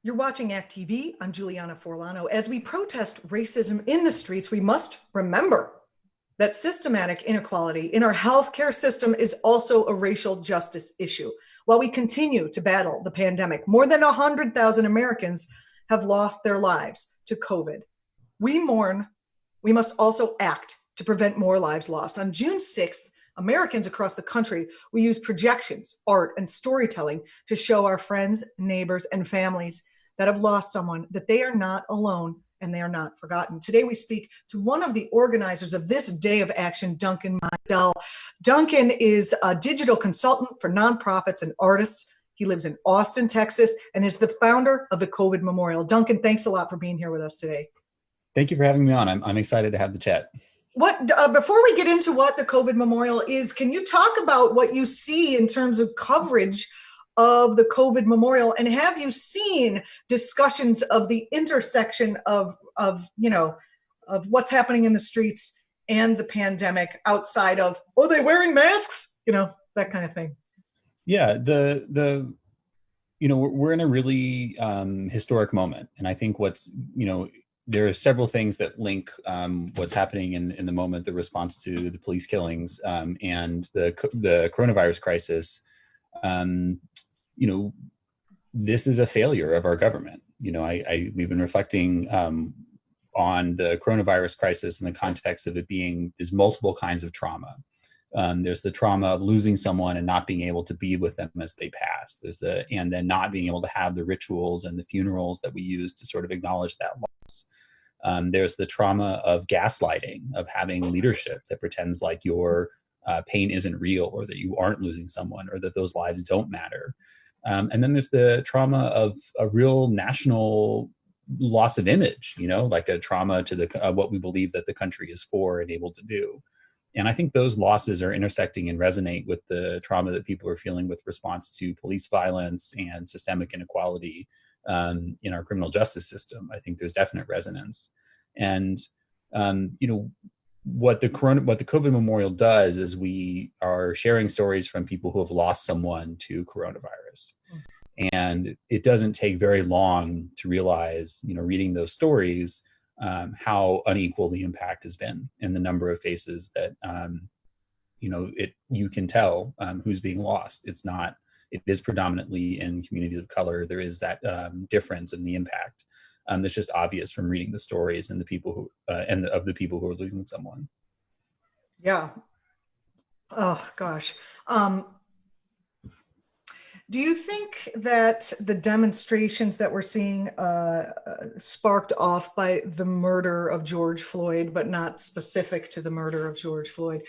You're watching Act.tv. I'm Julianna Forlano. As we protest racism in the streets, we must remember that systematic inequality in our healthcare system is also a racial justice issue. While we continue to battle the pandemic, more than 100,000 Americans have lost their lives to COVID. We mourn. We must also act to prevent more lives lost. On June 6th, Americans across the country will use projections, art, and storytelling to show our friends, neighbors, and families that have lost someone that they are not alone and they are not forgotten. Today, we speak to one of the organizers of this day of action, Duncan Meisel. Duncan is a digital consultant for nonprofits and artists. He lives in Austin, Texas, and is the founder of the COVID Memorial. Duncan, thanks a lot for being here with us today. Thank you for having me on. I'm excited to have the chat. Before we get into what the COVID Memorial is, can you talk about what you see in terms of coverage of the COVID Memorial, and have you seen discussions of the intersection of what's happening in the streets and the pandemic outside of, are they wearing masks? That kind of thing. Yeah, we're in a really historic moment, and I think there are several things that link what's happening in the moment, the response to the police killings and the coronavirus crisis. This is a failure of our government. We've been reflecting on the coronavirus crisis in the context of it being there's multiple kinds of trauma. There's the trauma of losing someone and not being able to be with them as they pass. And then not being able to have the rituals and the funerals that we use to sort of acknowledge that loss. There's the trauma of gaslighting, of having leadership that pretends like your pain isn't real, or that you aren't losing someone, or that those lives don't matter. And then there's the trauma of a real national loss of image, like a trauma to what we believe that the country is for and able to do. And I think those losses are intersecting and resonate with the trauma that people are feeling with response to police violence and systemic inequality in our criminal justice system. I think there's definite resonance. And, what the COVID Memorial does is we are sharing stories from people who have lost someone to coronavirus. And it doesn't take very long to realize, reading those stories, how unequal the impact has been and the number of faces that, you can tell who's being lost. It is predominantly in communities of color. There is that difference in the impact. That's just obvious from reading the stories and the people who of the people who are losing someone. Yeah. Oh gosh. Do you think that the demonstrations that we're seeing sparked off by the murder of George Floyd, but not specific to the murder of George Floyd,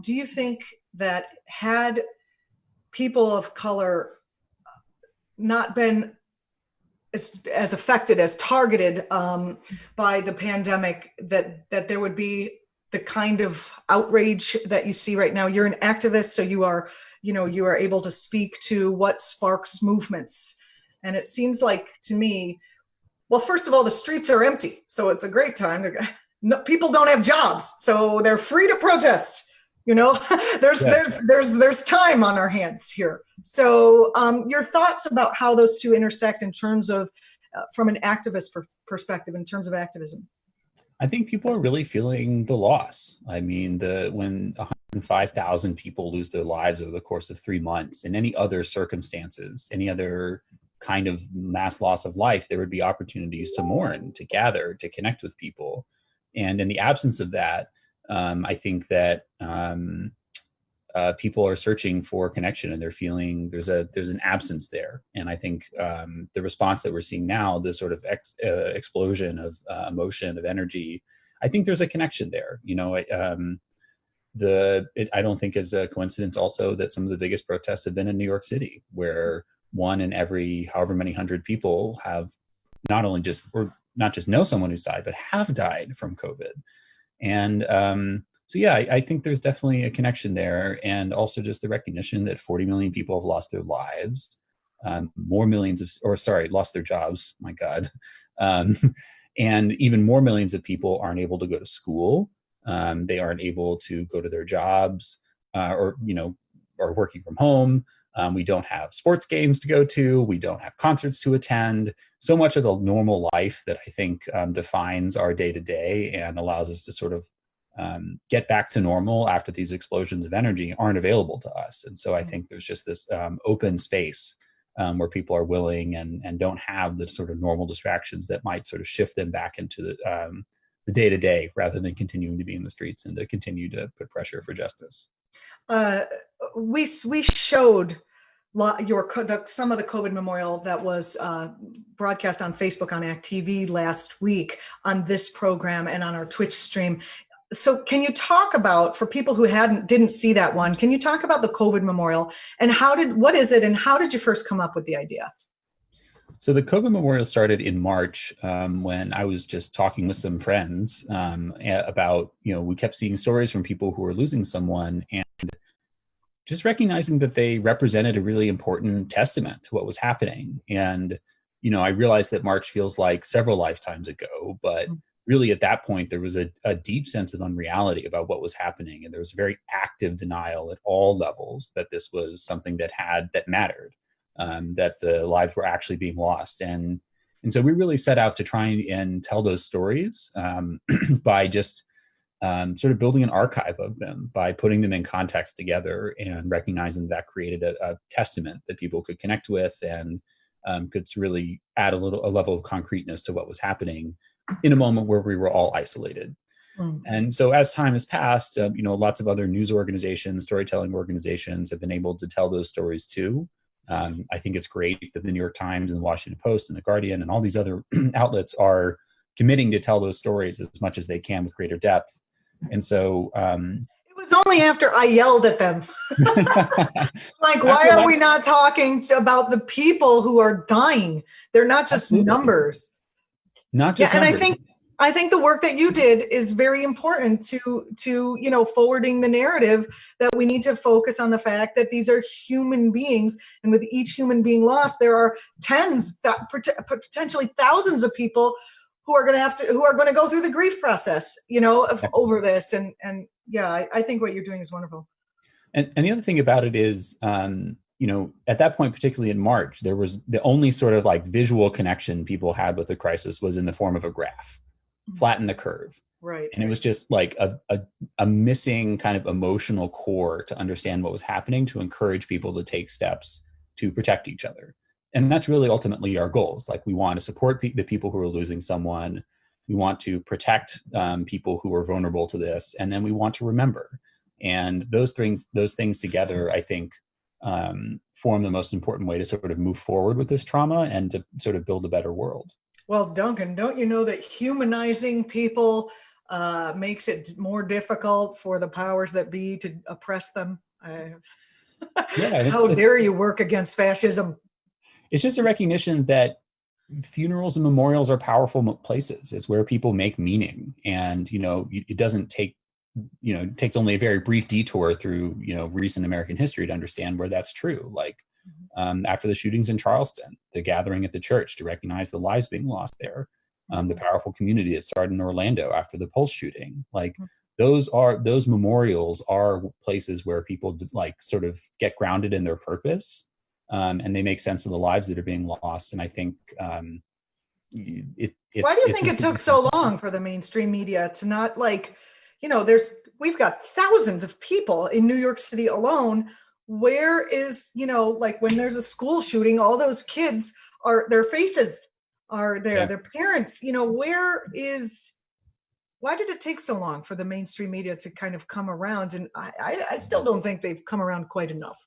do you think that had people of color not been as affected, as targeted by the pandemic, that there would be the kind of outrage that you see right now? You're an activist, so you are able to speak to what sparks movements. And it seems like to me, well, first of all, the streets are empty, so it's a great time. People don't have jobs, so they're free to protest. There's time on our hands here. So your thoughts about how those two intersect in terms of, from an activist perspective, in terms of activism? I think people are really feeling the loss. I mean, when 105,000 people lose their lives over the course of 3 months, in any other circumstances, any other kind of mass loss of life, there would be opportunities to mourn, to gather, to connect with people. And in the absence of that, I think that people are searching for connection, and they're feeling there's an absence there. And I think the response that we're seeing now, the sort of explosion of emotion, of energy, I think there's a connection there. I don't think it's a coincidence also that some of the biggest protests have been in New York City, where one in every however many hundred people have not just know someone who's died, but have died from COVID. And so yeah, I think there's definitely a connection there, and also just the recognition that 40 million people have lost their lives, lost their jobs. My God, and even more millions of people aren't able to go to school. They aren't able to go to their jobs, or are working from home. We don't have sports games to go to. We don't have concerts to attend. So much of the normal life that I think defines our day to day and allows us to sort of get back to normal after these explosions of energy aren't available to us. And so I think there's just this open space where people are willing and don't have the sort of normal distractions that might sort of shift them back into the day to day rather than continuing to be in the streets and to continue to put pressure for justice. We showed some of the COVID memorial that was broadcast on Facebook on act.tv last week on this program and on our Twitch stream. So can you talk about, for people who didn't see that one, can you talk about the COVID memorial and what is it and how did you first come up with the idea? So the COVID memorial started in March when I was just talking with some friends about, we kept seeing stories from people who were losing someone and just recognizing that they represented a really important testament to what was happening. And, I realized that March feels like several lifetimes ago, but really at that point, there was a deep sense of unreality about what was happening. And there was very active denial at all levels that this was something that mattered, that the lives were actually being lost. And so we really set out to try and tell those stories by just sort of building an archive of them, by putting them in context together and recognizing that created a testament that people could connect with and could really add a level of concreteness to what was happening in a moment where we were all isolated. And so as time has passed, lots of other news organizations, storytelling organizations have been able to tell those stories too. I think it's great that the New York Times and the Washington Post and the Guardian and all these other outlets are committing to tell those stories as much as they can with greater depth. And so it was only after I yelled at them. Like, why are we not talking about the people who are dying? They're not just Absolutely. Numbers. Not just numbers. And I think the work that you did is very important to forwarding the narrative that we need to focus on the fact that these are human beings, and with each human being lost, there are potentially thousands of people who are going to go through the grief process, over this. And yeah, I think what you're doing is wonderful. And the other thing about it is, at that point, particularly in March, there was the only sort of like visual connection people had with the crisis was in the form of a graph, flatten the curve. Right. And it was just like a missing kind of emotional core to understand what was happening, to encourage people to take steps to protect each other. And that's really ultimately our goals. Like, we want to support the people who are losing someone. We want to protect people who are vulnerable to this. And then we want to remember. And those things together, I think, form the most important way to sort of move forward with this trauma and to sort of build a better world. Well, Duncan, don't you know that humanizing people makes it more difficult for the powers that be to oppress them? How dare you work against fascism? It's just a recognition that funerals and memorials are powerful places. It's where people make meaning. And, it doesn't take, it takes only a very brief detour through, recent American history to understand where that's true. Like after the shootings in Charleston, the gathering at the church to recognize the lives being lost there, the powerful community that started in Orlando after the Pulse shooting, like those memorials are places where people like sort of get grounded in their purpose. And they make sense of the lives that are being lost. And I think why do you think it took so long for the mainstream media to not, like, we've got thousands of people in New York City alone. Where is, like when there's a school shooting, all those kids their faces are there, their parents, why did it take so long for the mainstream media to kind of come around? And I still don't think they've come around quite enough.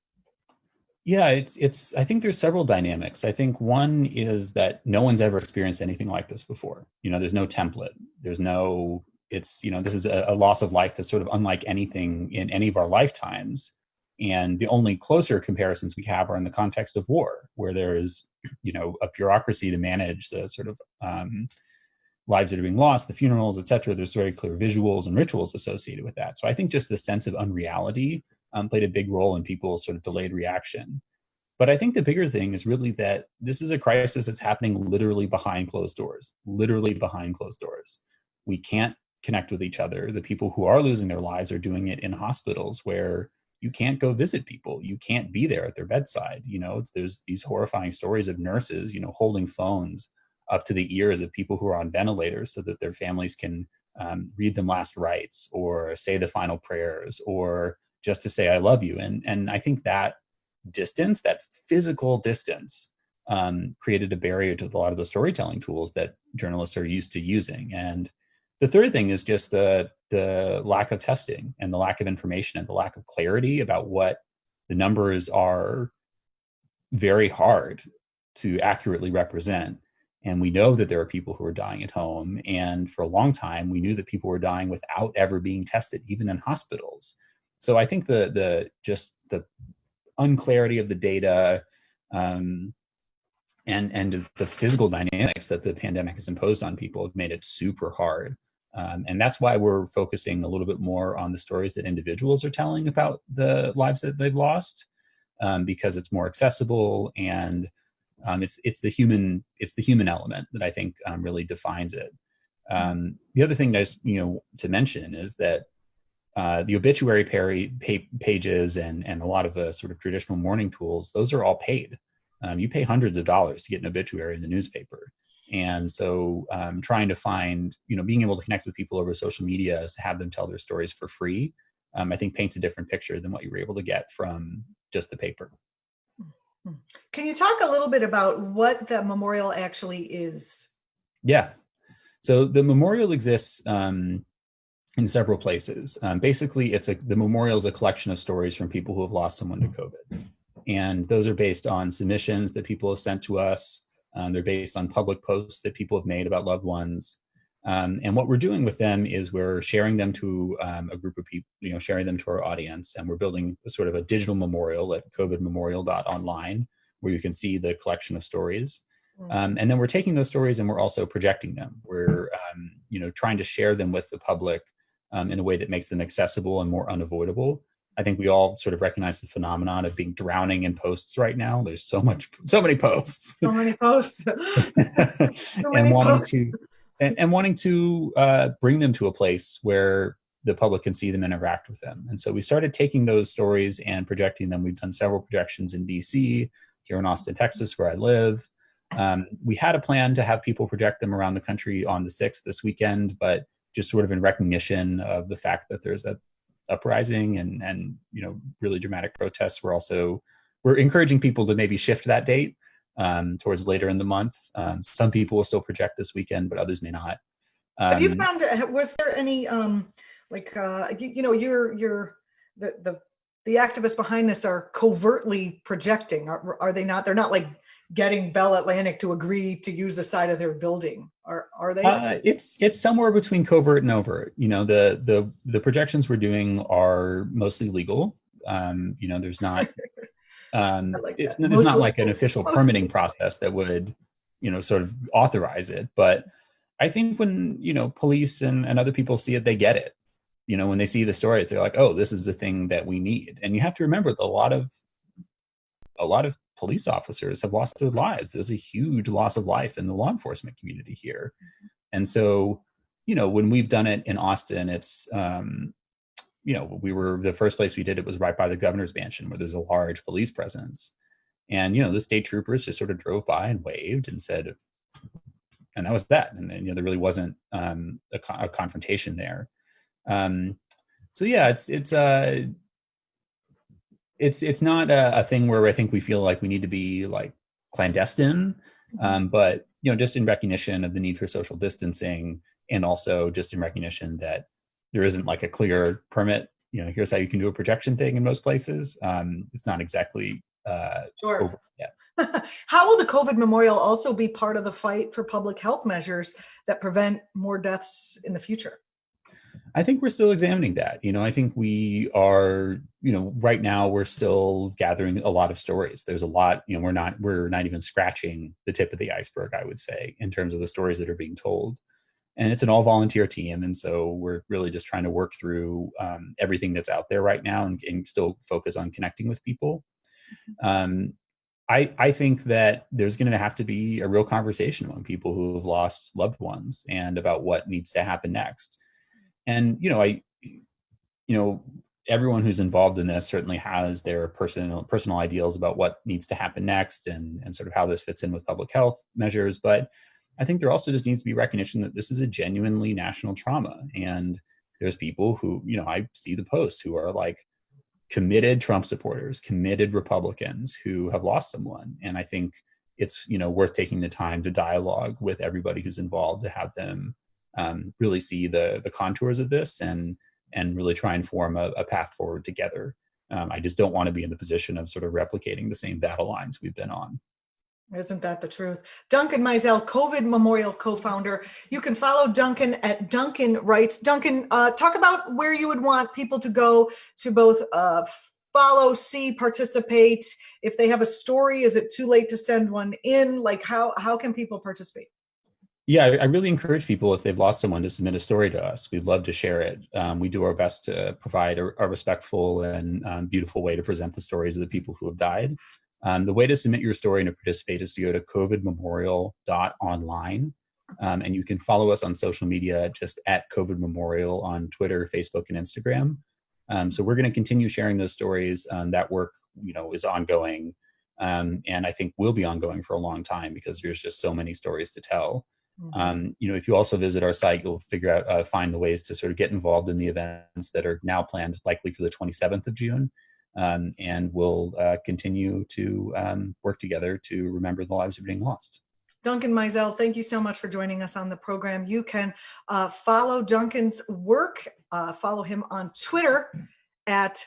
Yeah, I think there's several dynamics. I think one is that no one's ever experienced anything like this before. There's no template. This is a loss of life that's sort of unlike anything in any of our lifetimes. And the only closer comparisons we have are in the context of war, where there is, a bureaucracy to manage the sort of lives that are being lost, the funerals, et cetera. There's very clear visuals and rituals associated with that. So I think just the sense of unreality played a big role in people's sort of delayed reaction. But I think the bigger thing is really that this is a crisis that's happening literally behind closed doors, We can't connect with each other. The people who are losing their lives are doing it in hospitals where, you can't go visit people. You can't be there at their bedside. There's these horrifying stories of nurses, holding phones up to the ears of people who are on ventilators so that their families can read them last rites or say the final prayers or just to say, I love you. And I think that distance, that physical distance, created a barrier to a lot of the storytelling tools that journalists are used to using. And the third thing is just the lack of testing and the lack of information and the lack of clarity about what the numbers are very hard to accurately represent. And we know that there are people who are dying at home. And for a long time, we knew that people were dying without ever being tested, even in hospitals. So I think the unclarity of the data, and the physical dynamics that the pandemic has imposed on people have made it super hard. And that's why we're focusing a little bit more on the stories that individuals are telling about the lives that they've lost, because it's more accessible, and it's the human element that I think really defines it. The other thing that's to mention is that the obituary pages and a lot of the sort of traditional mourning tools, those are all paid. You pay hundreds of dollars to get an obituary in the newspaper. And so trying to find, being able to connect with people over social media to have them tell their stories for free, I think paints a different picture than what you were able to get from just the paper. Can you talk a little bit about what the memorial actually is? Yeah. So the memorial exists in several places. Basically, the memorial is a collection of stories from people who have lost someone to COVID. And those are based on submissions that people have sent to us. They're based on public posts that people have made about loved ones. And what we're doing with them is we're sharing them to a group of people, sharing them to our audience. And we're building sort of a digital memorial at covidmemorial.online, where you can see the collection of stories. And then we're taking those stories and we're also projecting them. We're trying to share them with the public in a way that makes them accessible and more unavoidable. I think we all sort of recognize the phenomenon of being drowning in posts right now. There's so many posts. So many posts. And wanting to bring them to a place where the public can see them and interact with them. And so we started taking those stories and projecting them. We've done several projections in DC, here in Austin, Texas, where I live. We had a plan to have people project them around the country on the 6th this weekend, but just sort of in recognition of the fact that there's a uprising and really dramatic protests, we're encouraging people to maybe shift that date towards later in the month. Some people will still project this weekend, but others may not. Have you found, was there any you're the activists behind this are covertly projecting, are they not? They're not like getting Bell Atlantic to agree to use the side of their building, are they? It's somewhere between covert and overt. The projections we're doing are mostly legal. There's not there's not like an official permitting process that would sort of authorize it. But I think when police and other people see it, they get it. When they see the stories, they're like, oh, this is the thing that we need. And you have to remember that a lot of police officers have lost their lives. There's a huge loss of life in the law enforcement community here. And so, when we've done it in Austin, it's, the first place we did it was right by the governor's mansion, where there's a large police presence. And, the state troopers just sort of drove by and waved and said, and that was that. And then, there really wasn't a confrontation there. So yeah, it's not a thing where I think we feel like we need to be like clandestine, but just in recognition of the need for social distancing, and also just in recognition that there isn't like a clear permit. Here's how you can do a projection thing in most places. It's not exactly Sure. over yet. How will the COVID memorial also be part of the fight for public health measures that prevent more deaths in the future? I think we're still examining that. I think we are, right now we're still gathering a lot of stories. There's a lot, we're not even scratching the tip of the iceberg, I would say, in terms of the stories that are being told. And it's an all volunteer team. And so we're really just trying to work through everything that's out there right now and still focus on connecting with people. I think that there's going to have to be a real conversation among people who have lost loved ones and about what needs to happen next. And, everyone who's involved in this certainly has their personal ideals about what needs to happen next, and sort of how this fits in with public health measures. But I think there also just needs to be recognition that this is a genuinely national trauma. And there's people who, I see the posts, who are like committed Trump supporters, committed Republicans who have lost someone. And I think it's, worth taking the time to dialogue with everybody who's involved, to have them really see the contours of this, and really try and form a path forward together. I just don't want to be in the position of sort of replicating the same battle lines we've been on. Isn't that the truth? Duncan Meisel, COVID Memorial co-founder. You can follow Duncan at Duncan Writes. Duncan, talk about where you would want people to go to both follow, see, participate. If they have a story, is it too late to send one in? Like, how can people participate? Yeah, I really encourage people, if they've lost someone, to submit a story to us. We'd love to share it. We do our best to provide a respectful and beautiful way to present the stories of the people who have died. The way to submit your story and to participate is to go to covidmemorial.online. And you can follow us on social media just at COVID Memorial on Twitter, Facebook, and Instagram. So we're going to continue sharing those stories. That work, is ongoing. And I think will be ongoing for a long time, because there's just so many stories to tell. If you also visit our site, you'll find the ways to sort of get involved in the events that are now planned, likely for the 27th of June. And we'll continue to work together to remember the lives that are being lost. Duncan Meisel, thank you so much for joining us on the program. You can follow Duncan's work, follow him on Twitter at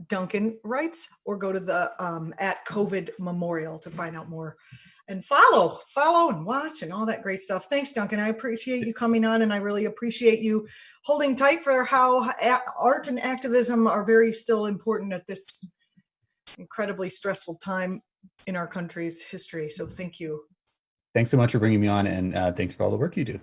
Duncan Writes, or go to the at COVID Memorial to find out more. And follow and watch and all that great stuff. Thanks, Duncan. I appreciate you coming on, and I really appreciate you holding tight for how art and activism are very still important at this incredibly stressful time in our country's history. So thank you. Thanks so much for bringing me on, and thanks for all the work you do.